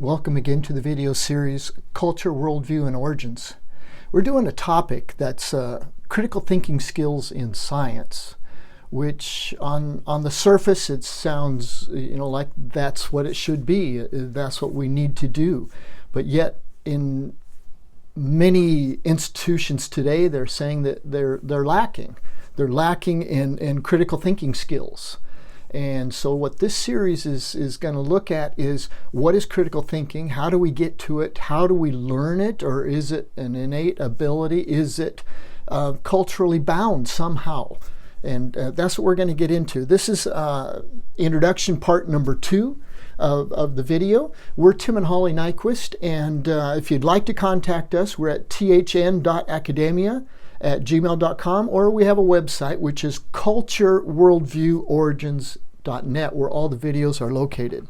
Welcome again to the video series, Culture, Worldview, and Origins. We're doing a topic that's critical thinking skills in science, which on the surface it sounds like that's what it should be. That's what we need to do. But yet in many institutions today, they're saying that they're lacking. They're lacking in critical thinking skills. And so what this series is going to look at is, what is critical thinking? How do we get to it? How do we learn it? Or is it an innate ability? Is it culturally bound somehow? And that's what we're going to get into. This is introduction part number 2 of the video. We're Tim and Holly Nyquist, and if you'd like to contact us, we're at thn.academia@gmail.com, or we have a website which is cultureworldvieworigins.net, where all the videos are located.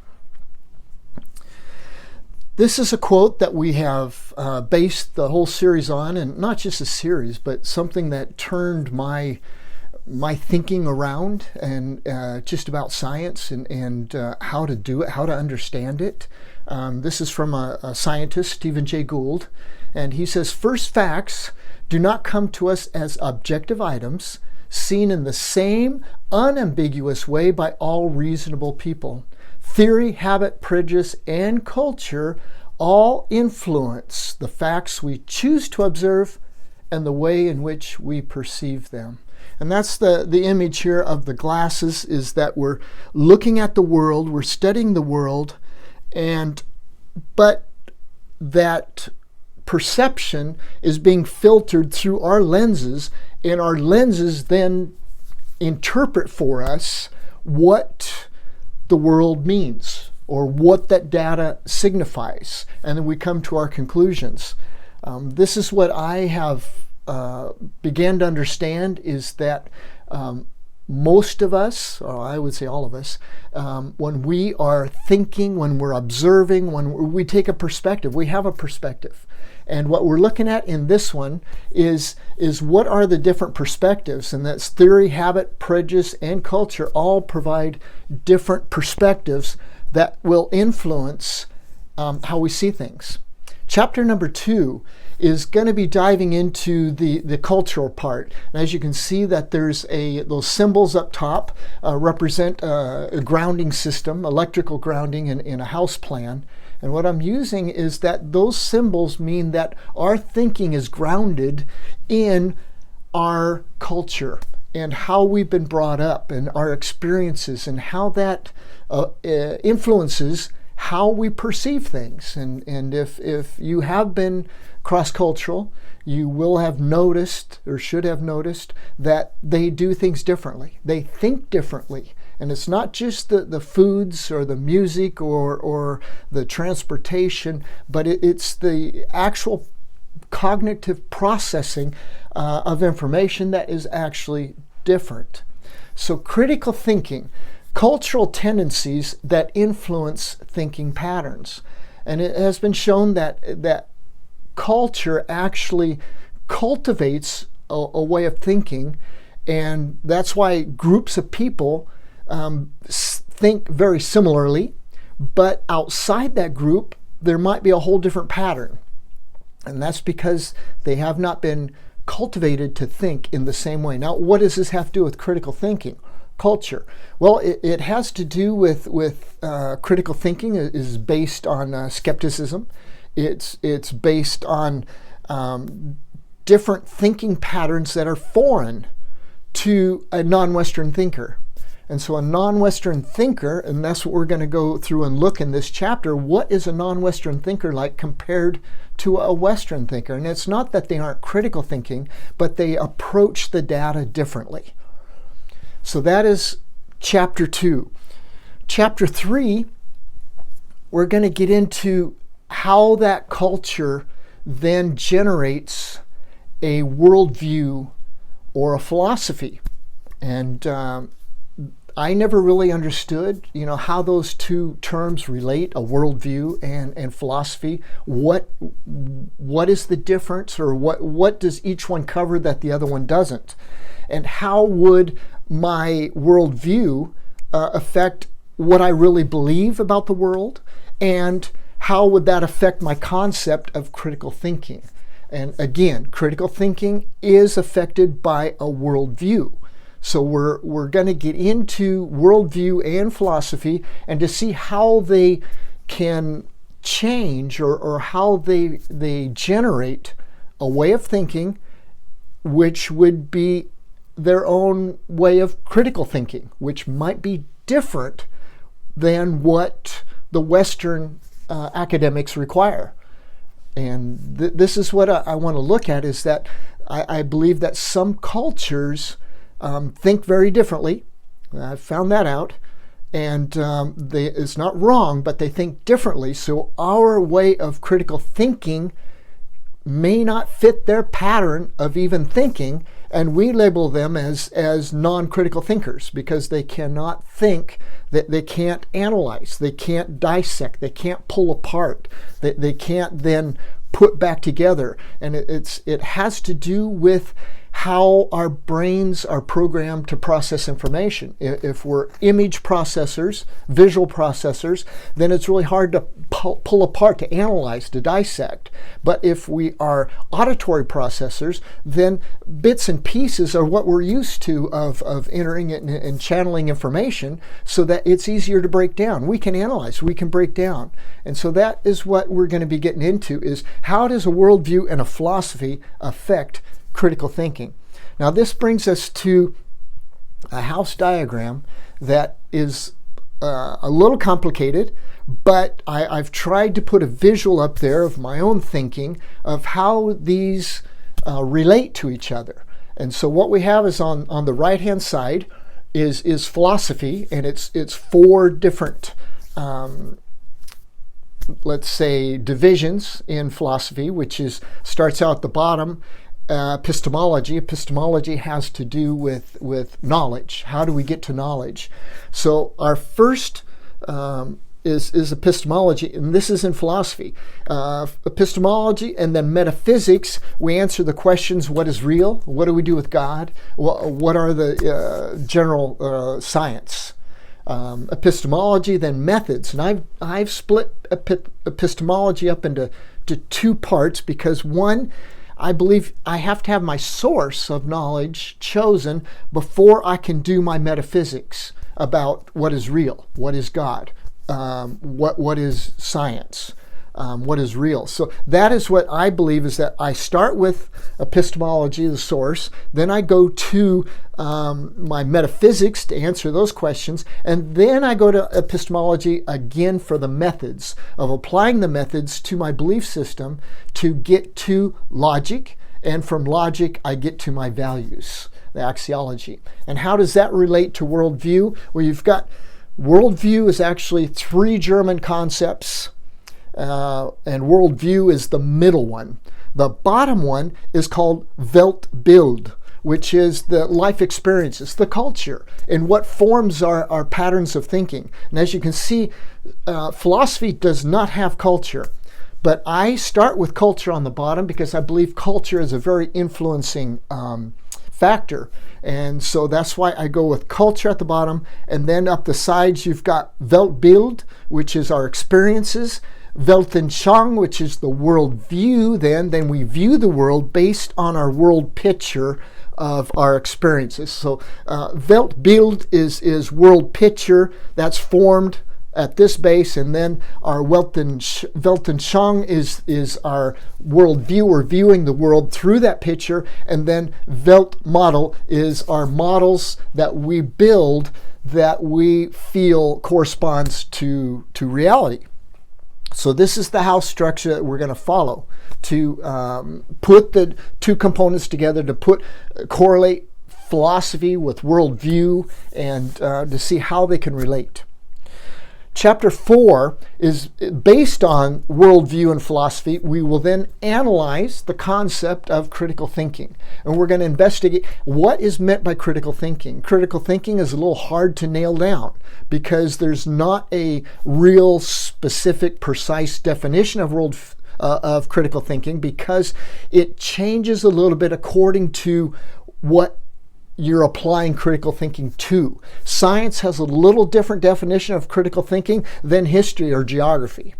This is a quote that we have based the whole series on, and not just a series, but something that turned my thinking around, and just about science and how to do it, how to understand it. This is from a scientist, Stephen Jay Gould, and he says, "First facts do not come to us as objective items seen in the same unambiguous way by all reasonable people. Theory, habit, prejudice, and culture all influence the facts we choose to observe and the way in which we perceive them." And that's the image here of the glasses, is that we're looking at the world, we're studying the world, but that perception is being filtered through our lenses, and our lenses then interpret for us what the world means or what that data signifies, and then we come to our conclusions. This is what I have began to understand, is that most of us, or I would say all of us, when we are thinking, when we're observing, when we take a perspective, we have a perspective. And what we're looking at in this one is what are the different perspectives, and that's theory, habit, prejudice, and culture all provide different perspectives that will influence how we see things. Chapter number 2 is going to be diving into the cultural part. And as you can see, that there's those symbols up top represent a grounding system, electrical grounding in a house plan. And what I'm using is that those symbols mean that our thinking is grounded in our culture and how we've been brought up and our experiences, and how that influences how we perceive things. And if you have been cross-cultural, you will have noticed, or should have noticed, that they do things differently. They think differently. And it's not just the foods or the music or the transportation, but it's the actual cognitive processing of information that is actually different. So critical thinking, cultural tendencies that influence thinking patterns. And it has been shown that culture actually cultivates a way of thinking, and that's why groups of people think very similarly, but outside that group there might be a whole different pattern, and that's because they have not been cultivated to think in the same way. Now, what does this have to do with critical thinking? Culture. Well, it has to do with critical thinking is based on skepticism. It's based on different thinking patterns that are foreign to a non-Western thinker. And so a non-Western thinker, and that's what we're going to go through and look in this chapter, what is a non-Western thinker like compared to a Western thinker? And it's not that they aren't critical thinking, but they approach the data differently. So that is chapter 2. Chapter 3, we're going to get into how that culture then generates a worldview or a philosophy. And I never really understood, how those two terms relate, a worldview and philosophy. What is the difference, or what does each one cover that the other one doesn't? And how would my worldview affect what I really believe about the world, and how would that affect my concept of critical thinking? And again, critical thinking is affected by a worldview. So we're going to get into worldview and philosophy and to see how they can change or how they generate a way of thinking which would be their own way of critical thinking, which might be different than what the Western academics require. And this is what I want to look at, is that I believe that some cultures think very differently. I've found that out. And it's not wrong, but they think differently. So our way of critical thinking may not fit their pattern of even thinking, and we label them as non-critical thinkers because they cannot think, that they can't analyze, they can't dissect, they can't pull apart, they can't then put back together. And it has to do with how our brains are programmed to process information. If we're image processors, visual processors, then it's really hard to pull apart, to analyze, to dissect. But if we are auditory processors, then bits and pieces are what we're used to of entering it and channeling information, so that it's easier to break down. We can analyze, we can break down. And so that is what we're going to be getting into, is how does a worldview and a philosophy affect critical thinking? Now this brings us to a house diagram that is a little complicated, but I've tried to put a visual up there of my own thinking of how these relate to each other. And so what we have is on the right hand side is philosophy, and it's four different let's say divisions in philosophy, which starts out at the bottom. Epistemology. Epistemology has to do with knowledge. How do we get to knowledge? So our first is epistemology, and this is in philosophy. Epistemology, and then metaphysics, we answer the questions: what is real? What do we do with God? What are the general science? Epistemology, then methods. And I've split epistemology up into two parts, because one, I believe I have to have my source of knowledge chosen before I can do my metaphysics about what is real, what is God, what is science, what is real. So that is what I believe, is that I start with epistemology, the source, then I go to my metaphysics to answer those questions, and then I go to epistemology again for the methods of applying the methods to my belief system to get to logic, and from logic I get to my values, the axiology. And how does that relate to worldview? Well, you've got worldview is actually three German concepts, and worldview is the middle one. The bottom one is called Weltbild, which is the life experiences, the culture, and what forms our patterns of thinking. And as you can see, philosophy does not have culture. But I start with culture on the bottom because I believe culture is a very influencing factor. And so that's why I go with culture at the bottom. And then up the sides, you've got Weltbild, which is our experiences. Weltanschauung, which is the world view. Then we view the world based on our world picture of our experiences. So Weltbild is world picture that's formed at this base, and then our Weltanschauung is our world view. We're viewing the world through that picture, and then Weltmodel is our models that we build that we feel corresponds to reality. So this is the house structure that we're going to follow to put the two components together, to correlate philosophy with worldview, and to see how they can relate. Chapter 4 is based on worldview and philosophy. We will then analyze the concept of critical thinking. And we're going to investigate what is meant by critical thinking. Critical thinking is a little hard to nail down because there's not a real specific, precise definition of critical thinking, because it changes a little bit according to what you're applying critical thinking to. Science has a little different definition of critical thinking than history or geography.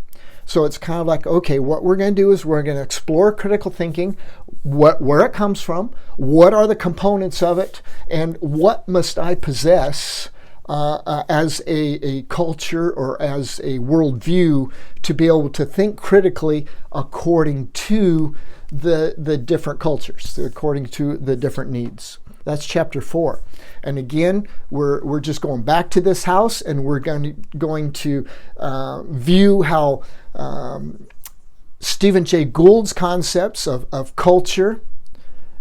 So it's kind of like, okay, what we're going to do is we're going to explore critical thinking, where it comes from, what are the components of it, and what must I possess as a culture or as a worldview to be able to think critically according to the different cultures, according to the different needs. That's chapter 4. And again, we're just going back to this house, and we're going to view how Stephen Jay Gould's concepts of culture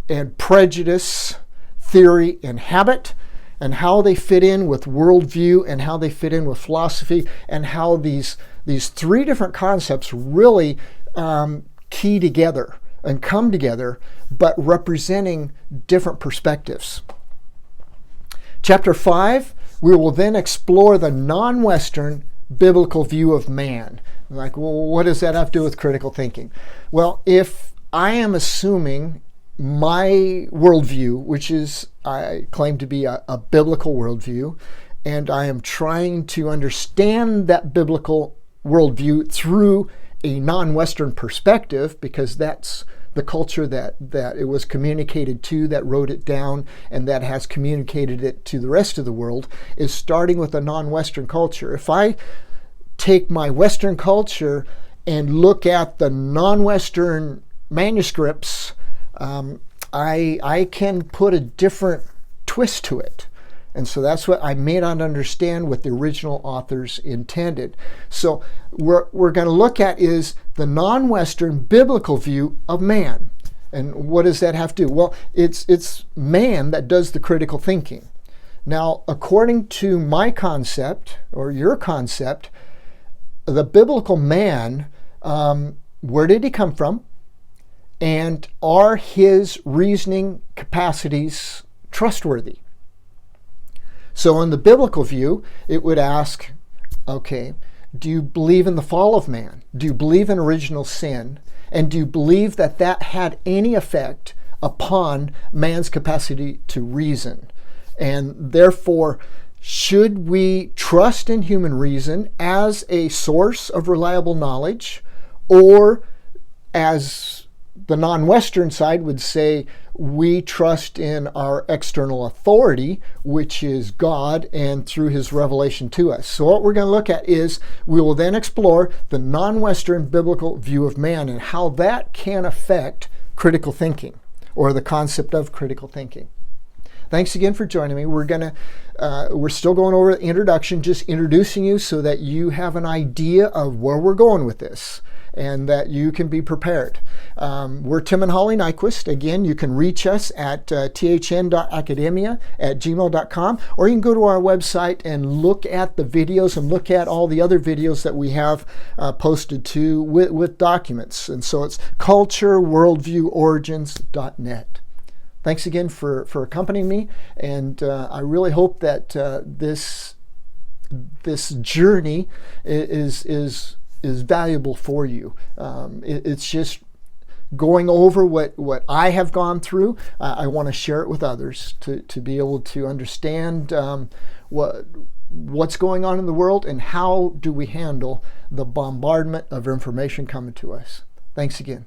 and prejudice, theory, and habit, and how they fit in with worldview and how they fit in with philosophy, and how these 3 different concepts really key together and come together, but representing different perspectives. Chapter 5, we will then explore the non-Western biblical view of man. Like, well, what does that have to do with critical thinking? Well, if I am assuming my worldview, which is, I claim to be a biblical worldview, and I am trying to understand that biblical worldview through a non-Western perspective, because that's the culture that it was communicated to, that wrote it down, and that has communicated it to the rest of the world, is starting with a non-Western culture. If I take my Western culture and look at the non-Western manuscripts, I can put a different twist to it. And so that's what I may not understand what the original authors intended. So we're going to look at is the non-Western biblical view of man. And what does that have to do? Well, it's man that does the critical thinking. Now, according to my concept, or your concept, the biblical man, where did he come from? And are his reasoning capacities trustworthy? So in the biblical view, it would ask, okay, do you believe in the fall of man? Do you believe in original sin? And do you believe that that had any effect upon man's capacity to reason? And therefore, should we trust in human reason as a source of reliable knowledge, or as the non-Western side would say, we trust in our external authority, which is God, and through his revelation to us. So what we're going to look at is, we will then explore the non-Western biblical view of man and how that can affect critical thinking, or the concept of critical thinking. Thanks again for joining me. We're still going over the introduction, just introducing you so that you have an idea of where we're going with this, and that you can be prepared. We're Tim and Holly Nyquist. Again, you can reach us at thn.academia@gmail.com, or you can go to our website and look at the videos and look at all the other videos that we have posted to with documents. And so it's cultureworldvieworigins.net. Thanks again for accompanying me, and I really hope that this journey is valuable for you. It's just going over what I have gone through. I want to share it with others to be able to understand what's going on in the world, and how do we handle the bombardment of information coming to us. Thanks again.